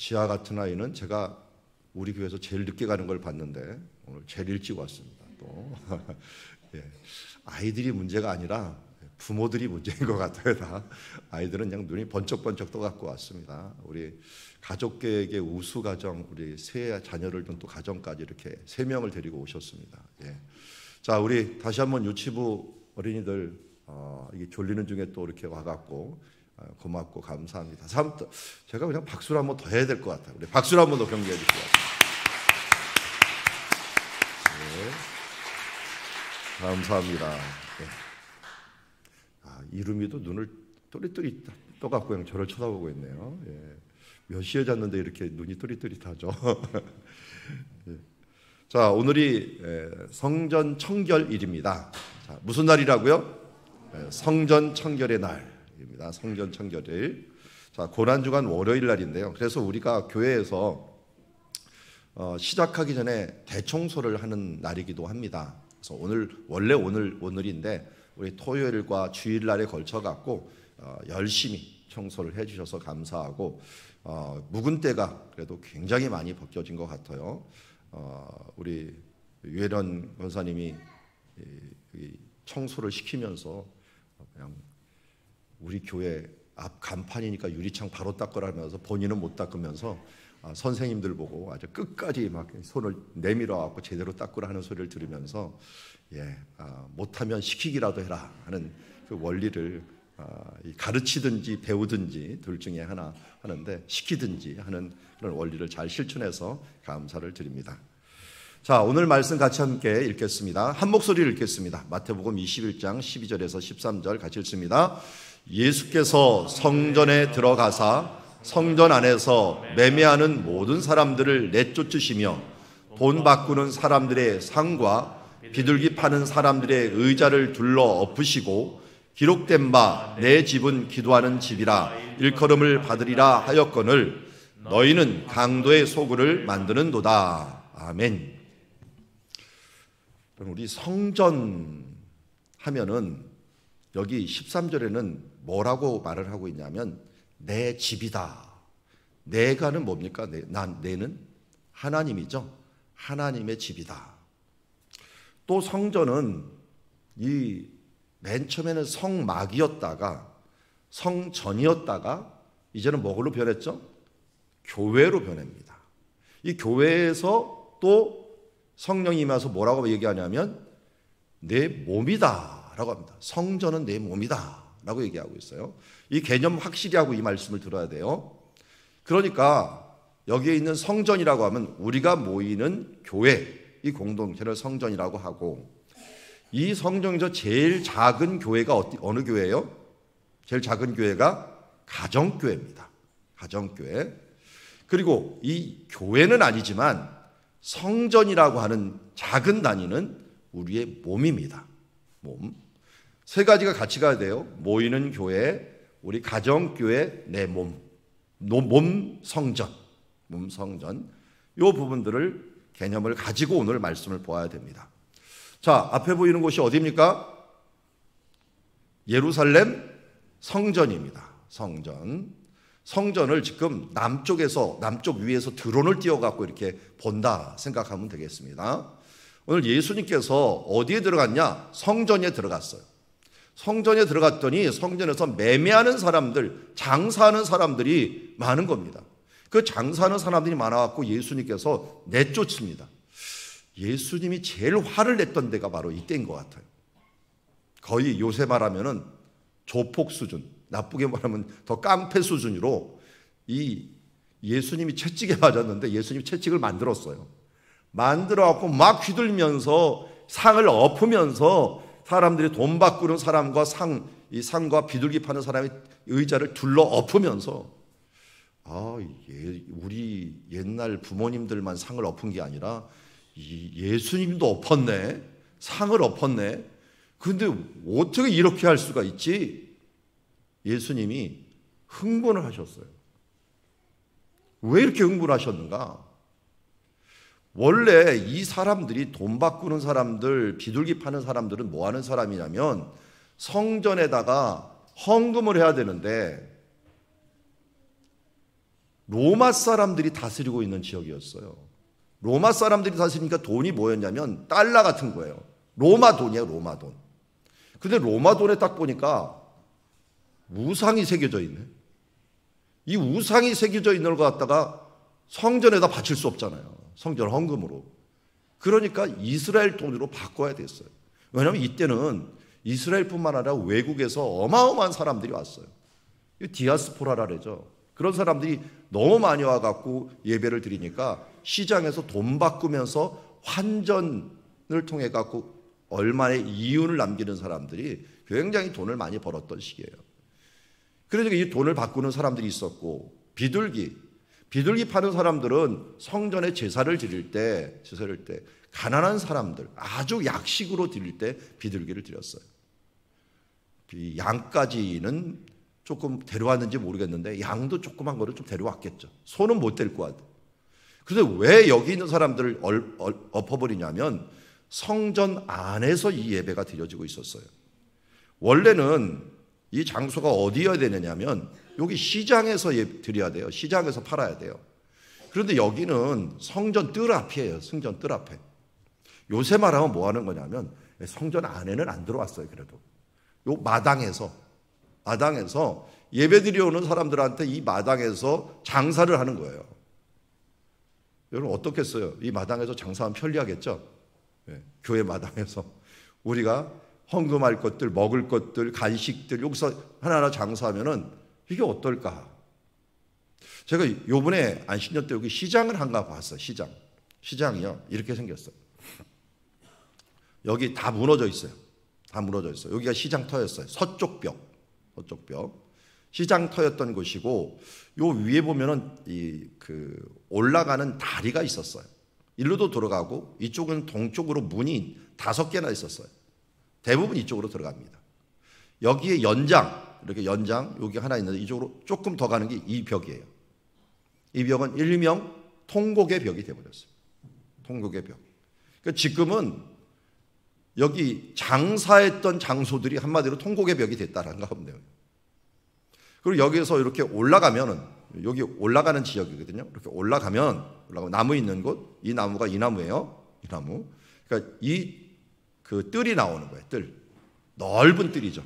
지아 같은 아이는 제가 우리 교회에서 제일 늦게 가는 걸 봤는데 오늘 제일 일찍 왔습니다. 또 예. 아이들이 문제가 아니라 부모들이 문제인 것 같아요. 다 아이들은 그냥 눈이 번쩍번쩍 떠갖고 왔습니다. 우리 가족계획의 우수 가정, 우리 세 자녀를 둔 또 가정까지 이렇게 3명을 데리고 오셨습니다. 예. 자, 우리 다시 한번 유치부 어린이들 이게 졸리는 중에 또 이렇게 와갖고 고맙고 감사합니다. 제가 그냥 박수를 한번 더 해야 될 것 같아요. 우리 박수를 한번 더 경기해 주시기 바랍니다. 네. 감사합니다. 네. 이름이도 눈을 또릿또릿 떠갖고 그냥 저를 쳐다보고 있네요. 예. 몇 시에 잤는데 이렇게 눈이 또릿또릿하죠. 예. 자, 오늘이 성전 청결일입니다. 자, 무슨 날이라고요? 성전 청결의 날입니다. 성전 청결일. 자, 고난주간 월요일 날인데요. 그래서 우리가 교회에서 시작하기 전에 대청소를 하는 날이기도 합니다. 그래서 원래 오늘인데 우리 토요일과 주일날에 걸쳐 갖고 열심히 청소를 해주셔서 감사하고 묵은 때가 그래도 굉장히 많이 벗겨진 것 같아요. 우리 유혜련 권사님이 청소를 시키면서 그냥 우리 교회 앞 간판이니까 유리창 바로 닦으라면서 본인은 못 닦으면서 선생님들 보고 아주 끝까지 막 손을 내밀어 갖고 제대로 닦으라 하는 소리를 들으면서 못하면 시키기라도 해라 하는 그 원리를 가르치든지 배우든지 둘 중에 하나 하는데 시키든지 하는 그런 원리를 잘 실천해서 감사를 드립니다. 자, 오늘 말씀 같이 함께 읽겠습니다. 한 목소리를 읽겠습니다. 마태복음 21장 12절에서 13절 같이 읽습니다. 예수께서 성전에 들어가사 성전 안에서 매매하는 모든 사람들을 내쫓으시며 돈 바꾸는 사람들의 상과 비둘기 파는 사람들의 의자를 둘러 엎으시고 기록된 바 내 집은 기도하는 집이라 일컬음을 받으리라 하였거늘 너희는 강도의 소굴을 만드는도다. 아멘. 우리 성전 하면은 여기 13절에는 뭐라고 말을 하고 있냐면 내 집이다. 내가는 뭡니까? 내는 하나님이죠. 하나님의 집이다. 또 성전은 맨 처음에는 성막이었다가 성전이었다가 이제는 뭐로 변했죠? 교회로 변합니다. 이 교회에서 또 성령이 임해서 뭐라고 얘기하냐면 내 몸이다 라고 합니다. 성전은 내 몸이다 라고 얘기하고 있어요. 이 개념 확실히 하고 이 말씀을 들어야 돼요. 그러니까 여기에 있는 성전이라고 하면 우리가 모이는 교회, 이 공동체를 성전이라고 하고 이 성전에서 제일 작은 교회가 어느 교회예요? 제일 작은 교회가 가정교회입니다. 가정교회. 그리고 이 교회는 아니지만 성전이라고 하는 작은 단위는 우리의 몸입니다. 몸. 세 가지가 같이 가야 돼요. 모이는 교회, 우리 가정교회, 내 몸. 몸 성전. 몸 성전. 이 부분들을 개념을 가지고 오늘 말씀을 보아야 됩니다. 자, 앞에 보이는 곳이 어디입니까? 예루살렘 성전입니다. 성전. 성전을 지금 남쪽 위에서 드론을 띄워갖고 이렇게 본다 생각하면 되겠습니다. 오늘 예수님께서 어디에 들어갔냐? 성전에 들어갔어요. 성전에 들어갔더니 성전에서 매매하는 사람들, 장사하는 사람들이 많은 겁니다. 그 장사하는 사람들이 많아갖고 예수님께서 내쫓습니다. 예수님이 제일 화를 냈던 데가 바로 이때인 것 같아요. 거의 요새 말하면은 조폭 수준, 나쁘게 말하면 더 깡패 수준으로 이 예수님이 채찍에 맞았는데 예수님이 채찍을 만들었어요. 만들어갖고 막 휘둘면서 상을 엎으면서 사람들이 돈 바꾸는 사람과 이 상과 비둘기 파는 사람의 의자를 둘러 엎으면서 우리 옛날 부모님들만 상을 엎은 게 아니라 예수님도 엎었네. 상을 엎었네. 근데 어떻게 이렇게 할 수가 있지? 예수님이 흥분을 하셨어요. 왜 이렇게 흥분을 하셨는가? 원래 이 사람들이 돈 바꾸는 사람들, 비둘기 파는 사람들은 뭐 하는 사람이냐면 성전에다가 헌금을 해야 되는데 로마 사람들이 다스리고 있는 지역이었어요. 로마 사람들이 다스리니까 돈이 뭐였냐면 달러 같은 거예요. 로마 돈이에요, 로마 돈. 근데 로마 돈에 딱 보니까 우상이 새겨져 있네. 이 우상이 새겨져 있는 걸 갖다가 성전에다 바칠 수 없잖아요. 성전 헌금으로. 그러니까 이스라엘 돈으로 바꿔야 됐어요. 왜냐하면 이때는 이스라엘뿐만 아니라 외국에서 어마어마한 사람들이 왔어요. 디아스포라라 그러죠. 그런 사람들이 너무 많이 와갖고 예배를 드리니까 시장에서 돈 바꾸면서 환전을 통해 갖고 얼마의 이윤을 남기는 사람들이 굉장히 돈을 많이 벌었던 시기예요. 그러니까 이 돈을 바꾸는 사람들이 있었고, 비둘기 파는 사람들은 성전에 제사를 드릴 때 가난한 사람들, 아주 약식으로 드릴 때 비둘기를 드렸어요. 양까지는 조금 데려왔는지 모르겠는데 양도 조그만 거를 좀 데려왔겠죠. 소는 못 데리고 와도. 그래서 왜 여기 있는 사람들을 엎어버리냐면 성전 안에서 이 예배가 드려지고 있었어요. 원래는 이 장소가 어디여야 되느냐면 여기 시장에서 드려야 돼요. 시장에서 팔아야 돼요. 그런데 여기는 성전 뜰 앞이에요. 성전 뜰 앞에. 요새 말하면 뭐 하는 거냐면 성전 안에는 안 들어왔어요. 그래도 요 마당에서 예배드리러 오는 사람들한테 이 마당에서 장사를 하는 거예요. 여러분 어떻겠어요? 이 마당에서 장사하면 편리하겠죠? 네, 교회 마당에서 우리가 헌금할 것들, 먹을 것들, 간식들 여기서 하나하나 장사하면은 이게 어떨까? 제가 요번에 안식년 때 여기 시장을 한가 봤어요. 시장이요. 이렇게 생겼어요. 여기 다 무너져 있어요. 여기가 시장터였어요. 서쪽 벽. 시장터였던 곳이고, 요 위에 보면은 올라가는 다리가 있었어요. 일로도 들어가고, 이쪽은 동쪽으로 문이 5개나 있었어요. 대부분 이쪽으로 들어갑니다. 여기에 이렇게 연장, 여기 하나 있는데 이쪽으로 조금 더 가는 게 이 벽이에요. 이 벽은 일명 통곡의 벽이 되어버렸어요. 통곡의 벽. 그러니까 지금은 여기 장사했던 장소들이 한마디로 통곡의 벽이 됐다라는 거 하면 돼요. 그리고 여기에서 이렇게 올라가면은, 여기 올라가는 지역이거든요. 이렇게 올라가면 나무 있는 곳, 이 나무가 이 나무예요. 이 나무. 그러니까 뜰이 나오는 거예요. 뜰. 넓은 뜰이죠.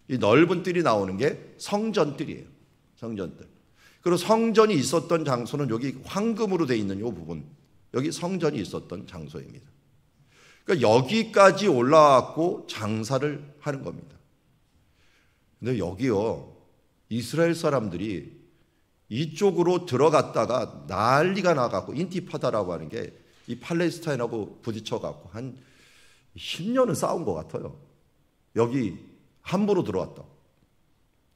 이 넓은 뜰이 나오는 게 성전 뜰이에요. 성전 뜰. 그리고 성전이 있었던 장소는 여기 황금으로 되어 있는 이 부분. 여기 성전이 있었던 장소입니다. 그러니까 여기까지 올라왔고 장사를 하는 겁니다. 근데 여기요, 이스라엘 사람들이 이쪽으로 들어갔다가 난리가 나갖고 인티파다라고 하는 게 이 팔레스타인하고 부딪혀갖고 한 10년은 싸운 것 같아요. 여기 함부로 들어왔다.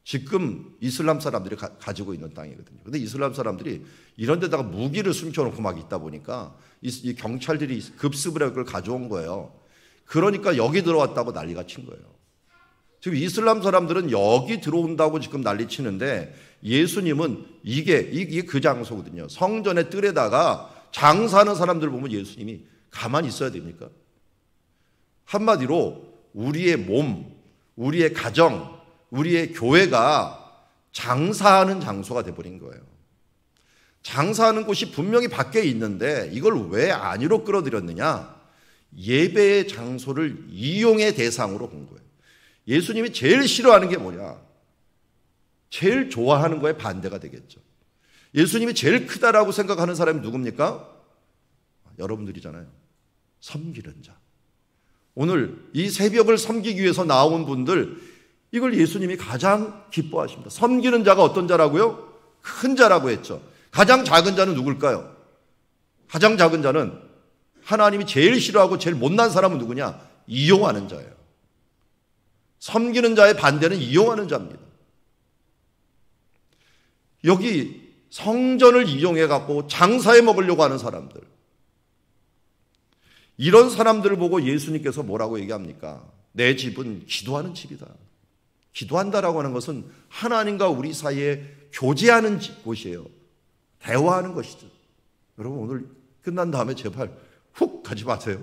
지금 이슬람 사람들이 가지고 있는 땅이거든요. 근데 이슬람 사람들이 이런 데다가 무기를 숨겨놓고 막 있다 보니까 이 경찰들이 급습을 해서 그걸 가져온 거예요. 그러니까 여기 들어왔다고 난리가 친 거예요. 지금 이슬람 사람들은 여기 들어온다고 지금 난리 치는데 예수님은 이게 그 장소거든요. 성전의 뜰에다가 장사하는 사람들 보면 예수님이 가만히 있어야 됩니까? 한마디로 우리의 몸, 우리의 가정, 우리의 교회가 장사하는 장소가 돼버린 거예요. 장사하는 곳이 분명히 밖에 있는데 이걸 왜 안으로 끌어들였느냐? 예배의 장소를 이용의 대상으로 본 거예요. 예수님이 제일 싫어하는 게 뭐냐? 제일 좋아하는 거에 반대가 되겠죠. 예수님이 제일 크다라고 생각하는 사람이 누굽니까? 여러분들이잖아요. 섬기는 자. 오늘 이 새벽을 섬기기 위해서 나온 분들, 이걸 예수님이 가장 기뻐하십니다. 섬기는 자가 어떤 자라고요? 큰 자라고 했죠. 가장 작은 자는 누굴까요? 가장 작은 자는 하나님이 제일 싫어하고 제일 못난 사람은 누구냐? 이용하는 자예요. 섬기는 자의 반대는 이용하는 자입니다. 여기 성전을 이용해 갖고 장사해 먹으려고 하는 사람들, 이런 사람들을 보고 예수님께서 뭐라고 얘기합니까? 내 집은 기도하는 집이다. 기도한다라고 하는 것은 하나님과 우리 사이에 교제하는 곳이에요. 대화하는 것이죠. 여러분 오늘 끝난 다음에 제발 훅 가지 마세요.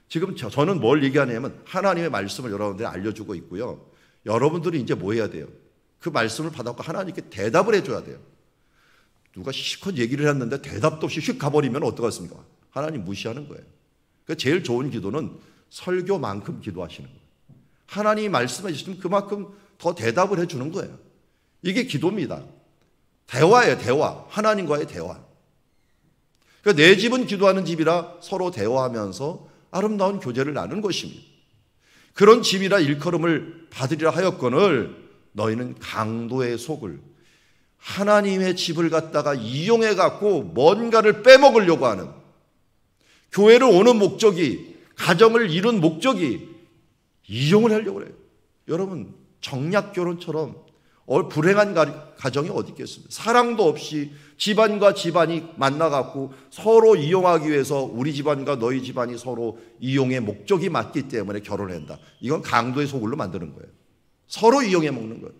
지금 저는 뭘 얘기하냐면 하나님의 말씀을 여러분들이 알려주고 있고요. 여러분들이 이제 뭐 해야 돼요? 그 말씀을 받았고 하나님께 대답을 해줘야 돼요. 누가 실컷 얘기를 했는데 대답도 없이 휙 가버리면 어떡하겠습니까? 하나님 무시하는 거예요. 그러니까 제일 좋은 기도는 설교만큼 기도하시는 거예요. 하나님이 말씀해 주시면 그만큼 더 대답을 해주는 거예요. 이게 기도입니다. 대화예요, 대화. 하나님과의 대화. 그러니까 내 집은 기도하는 집이라 서로 대화하면서 아름다운 교제를 나누는 것입니다. 그런 집이라 일컬음을 받으리라 하였거늘 너희는 강도의 속을 하나님의 집을 갖다가 이용해 갖고 뭔가를 빼먹으려고 하는, 교회를 오는 목적이, 가정을 이룬 목적이 이용을 하려고 그래요. 여러분, 정략 결혼처럼 불행한 가정이 어디 있겠습니까? 사랑도 없이 집안과 집안이 만나갖고 서로 이용하기 위해서 우리 집안과 너희 집안이 서로 이용의 목적이 맞기 때문에 결혼을 한다. 이건 강도의 소굴로 만드는 거예요. 서로 이용해 먹는 거예요.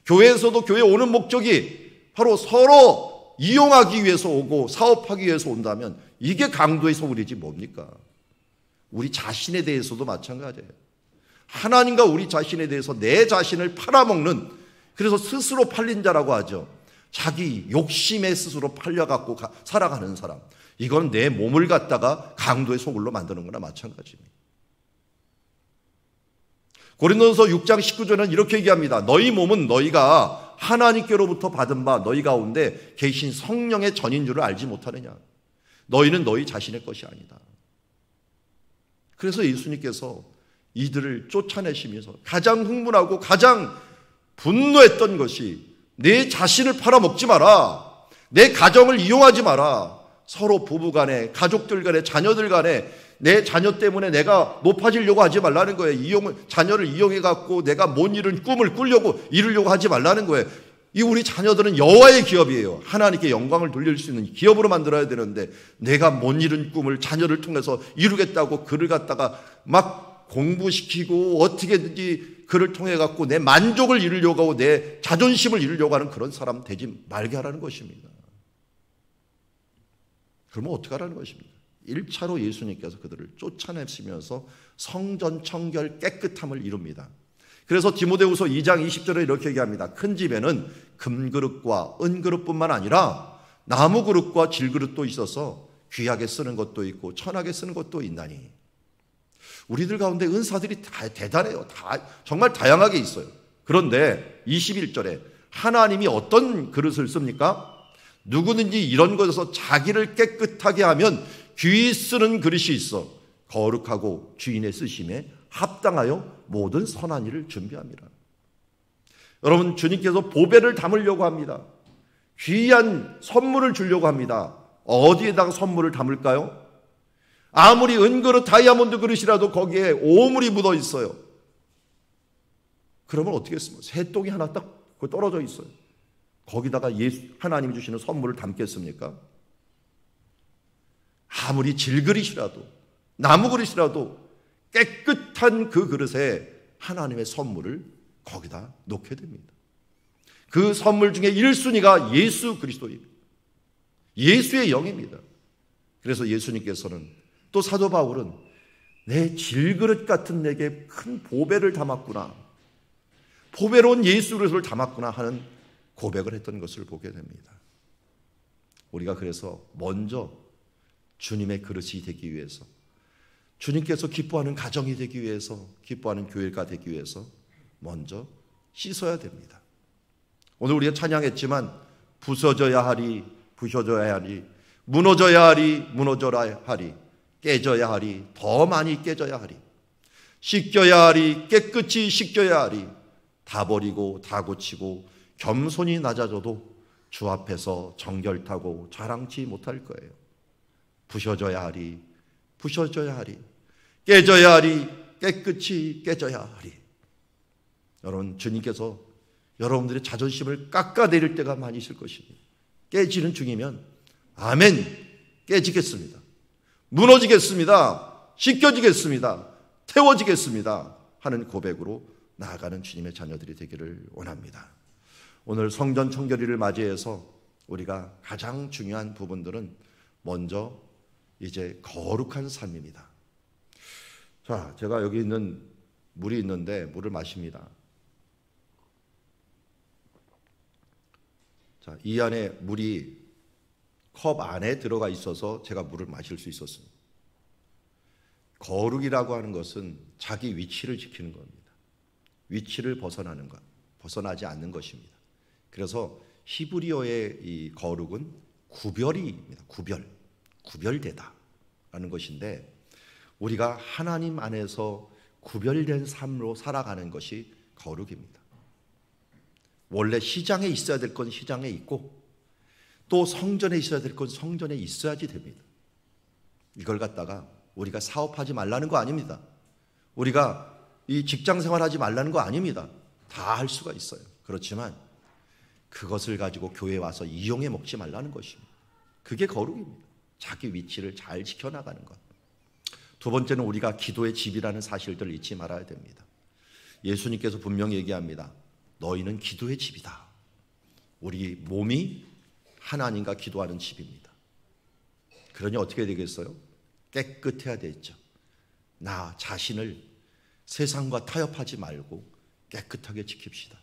교회에서도 교회 오는 목적이 바로 서로 이용하기 위해서 오고 사업하기 위해서 온다면 이게 강도의 소굴이지 뭡니까? 우리 자신에 대해서도 마찬가지예요. 하나님과 우리 자신에 대해서 내 자신을 팔아먹는, 그래서 스스로 팔린 자라고 하죠. 자기 욕심에 스스로 팔려갖고 살아가는 사람. 이건 내 몸을 갖다가 강도의 소굴로 만드는 거나 마찬가지입니다. 고린도전서 6장 19절은 이렇게 얘기합니다. 너희 몸은 너희가 하나님께로부터 받은 바 너희 가운데 계신 성령의 전인 줄을 알지 못하느냐. 너희는 너희 자신의 것이 아니다. 그래서 예수님께서 이들을 쫓아내시면서 가장 흥분하고 가장 분노했던 것이 내 자신을 팔아먹지 마라. 내 가정을 이용하지 마라. 서로 부부간에, 가족들 간에, 자녀들 간에 내 자녀 때문에 내가 높아지려고 하지 말라는 거예요. 자녀를 이용해갖고 내가 못 이룬 꿈을 이루려고 하지 말라는 거예요. 이 우리 자녀들은 여호와의 기업이에요. 하나님께 영광을 돌릴 수 있는 기업으로 만들어야 되는데 내가 못 이룬 꿈을 자녀를 통해서 이루겠다고 그를 갖다가 막 공부시키고 어떻게든지 그를 통해 갖고 내 만족을 이루려고 하고 내 자존심을 이루려고 하는 그런 사람 되지 말게 하라는 것입니다. 그러면 어떻게 하라는 것입니까? 1차로 예수님께서 그들을 쫓아내시면서 성전 청결 깨끗함을 이룹니다. 그래서 디모데후서 2장 20절에 이렇게 얘기합니다. 큰 집에는 금그릇과 은그릇뿐만 아니라 나무그릇과 질그릇도 있어서 귀하게 쓰는 것도 있고 천하게 쓰는 것도 있나니. 우리들 가운데 은사들이 다 대단해요. 정말 다양하게 있어요. 그런데 21절에 하나님이 어떤 그릇을 씁니까? 누구든지 이런 것에서 자기를 깨끗하게 하면 귀히 쓰는 그릇이 있어 거룩하고 주인의 쓰심에 합당하여 모든 선한 일을 준비합니다. 여러분, 주님께서 보배를 담으려고 합니다. 귀한 선물을 주려고 합니다. 어디에다가 선물을 담을까요? 아무리 은그릇 다이아몬드 그릇이라도 거기에 오물이 묻어 있어요. 그러면 어떻게 했습니까? 새똥이 하나 딱 떨어져 있어요. 거기다가 하나님이 주시는 선물을 담겠습니까? 아무리 질그릇이라도 나무 그릇이라도 깨끗한 그 그릇에 하나님의 선물을 거기다 놓게 됩니다. 그 선물 중에 1순위가 예수 그리스도입니다. 예수의 영입니다. 그래서 예수님께서는, 또 사도 바울은 내 질그릇 같은 내게 큰 보배를 담았구나, 보배로운 예수 그리스도를 담았구나 하는 고백을 했던 것을 보게 됩니다. 우리가 그래서 먼저 주님의 그릇이 되기 위해서, 주님께서 기뻐하는 가정이 되기 위해서, 기뻐하는 교회가 되기 위해서 먼저 씻어야 됩니다. 오늘 우리가 찬양했지만 부서져야 하리, 부서져야 하리, 무너져야 하리, 무너져야 하리, 깨져야 하리, 더 많이 깨져야 하리, 씻겨야 하리, 깨끗이 씻겨야 하리, 다 버리고 다 고치고 겸손히 낮아져도 주 앞에서 정결타고 자랑치 못할 거예요. 부셔져야 하리, 부셔져야 하리, 깨져야 하리, 깨끗이 깨져야 하리. 여러분, 주님께서 여러분들의 자존심을 깎아내릴 때가 많이 있을 것입니다. 깨지는 중이면 아멘, 깨지겠습니다, 무너지겠습니다, 씻겨지겠습니다, 태워지겠습니다 하는 고백으로 나아가는 주님의 자녀들이 되기를 원합니다. 오늘 성전 청결일을 맞이해서 우리가 가장 중요한 부분들은 먼저 이제 거룩한 삶입니다. 자, 제가 여기 있는 물이 있는데 물을 마십니다. 자, 이 안에 물이 컵 안에 들어가 있어서 제가 물을 마실 수 있었습니다. 거룩이라고 하는 것은 자기 위치를 지키는 겁니다. 위치를 벗어나는 것, 벗어나지 않는 것입니다. 그래서 히브리어의 이 거룩은 구별이입니다. 구별되다라는 것인데, 우리가 하나님 안에서 구별된 삶으로 살아가는 것이 거룩입니다. 원래 시장에 있어야 될 건 시장에 있고, 또 성전에 있어야 될 건 성전에 있어야지 됩니다. 이걸 갖다가 우리가 사업하지 말라는 거 아닙니다. 우리가 이 직장 생활하지 말라는 거 아닙니다. 다 할 수가 있어요. 그렇지만 그것을 가지고 교회에 와서 이용해 먹지 말라는 것입니다. 그게 거룩입니다. 자기 위치를 잘 지켜나가는 것. 두 번째는 우리가 기도의 집이라는 사실들을 잊지 말아야 됩니다. 예수님께서 분명히 얘기합니다. 너희는 기도의 집이다. 우리 몸이 하나님과 기도하는 집입니다. 그러니 어떻게 되겠어요? 깨끗해야 되겠죠. 나 자신을 세상과 타협하지 말고 깨끗하게 지킵시다.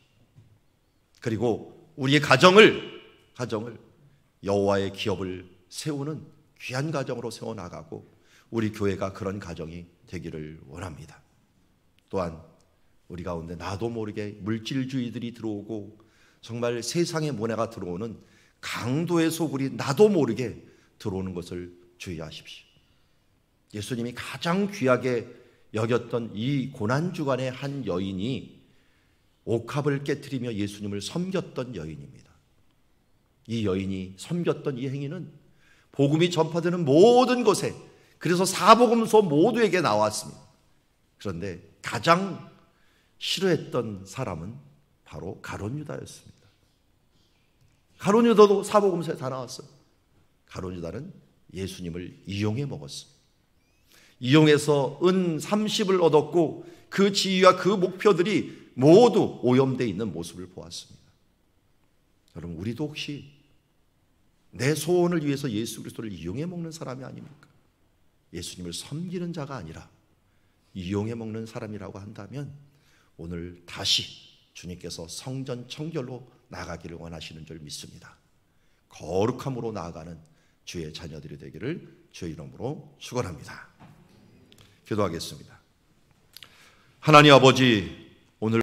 그리고 우리의 가정을 여호와의 기업을 세우는 귀한 가정으로 세워나가고, 우리 교회가 그런 가정이 되기를 원합니다. 또한 우리 가운데 나도 모르게 물질주의들이 들어오고 정말 세상의 문화가 들어오는 강도의 소굴이 나도 모르게 들어오는 것을 주의하십시오. 예수님이 가장 귀하게 여겼던 이 고난주간의 한 여인이 옥합을 깨트리며 예수님을 섬겼던 여인입니다. 이 여인이 섬겼던 이 행위는 복음이 전파되는 모든 곳에, 그래서 사복음서 모두에게 나왔습니다. 그런데 가장 싫어했던 사람은 바로 가룟 유다였습니다. 가룟 유다도 사복음서에 다 나왔어요. 가룟 유다는 예수님을 이용해 먹었습니다. 이용해서 은 30을 얻었고, 그 지위와 그 목표들이 모두 오염되어 있는 모습을 보았습니다. 여러분, 우리도 혹시 내 소원을 위해서 예수 그리스도를 이용해 먹는 사람이 아닙니까? 예수님을 섬기는 자가 아니라 이용해 먹는 사람이라고 한다면, 오늘 다시 주님께서 성전 청결로 나가기를 원하시는 줄 믿습니다. 거룩함으로 나아가는 주의 자녀들이 되기를 주의 이름으로 축원합니다. 기도하겠습니다. 하나님 아버지, 오늘